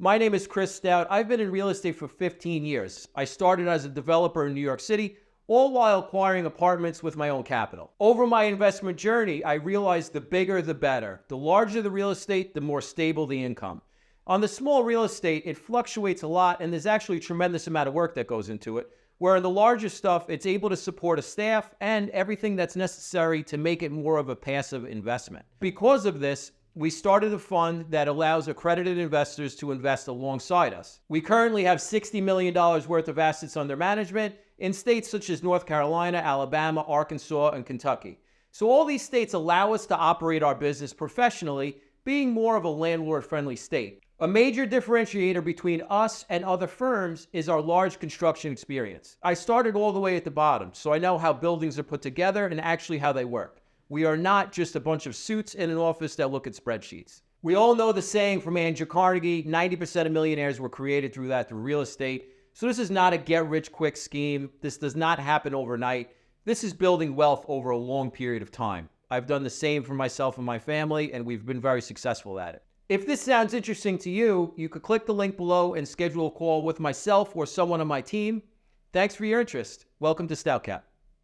My name is Chris Stout. I've been in real estate for 15 years. I started as a developer in New York City, all while acquiring apartments with my own capital. Over my investment journey, I realized the bigger the better. The larger the real estate, the more stable the income. On the small real estate, it fluctuates a lot, and there's actually a tremendous amount of work that goes into it. Where in the larger stuff, it's able to support a staff and everything that's necessary to make it more of a passive investment. Because of this, we started a fund that allows accredited investors to invest alongside us. We currently have $60 million worth of assets under management in states such as North Carolina, Alabama, Arkansas, and Kentucky. So all these states allow us to operate our business professionally, being more of a landlord-friendly state. A major differentiator between us and other firms is our large construction experience. I started all the way at the bottom, so I know how buildings are put together and actually how they work. We are not just a bunch of suits in an office that look at spreadsheets. We all know the saying from Andrew Carnegie, 90% of millionaires were created through real estate. So this is not a get-rich-quick scheme. This does not happen overnight. This is building wealth over a long period of time. I've done the same for myself and my family, and we've been very successful at it. If this sounds interesting to you, you could click the link below and schedule a call with myself or someone on my team. Thanks for your interest. Welcome to StoutCap.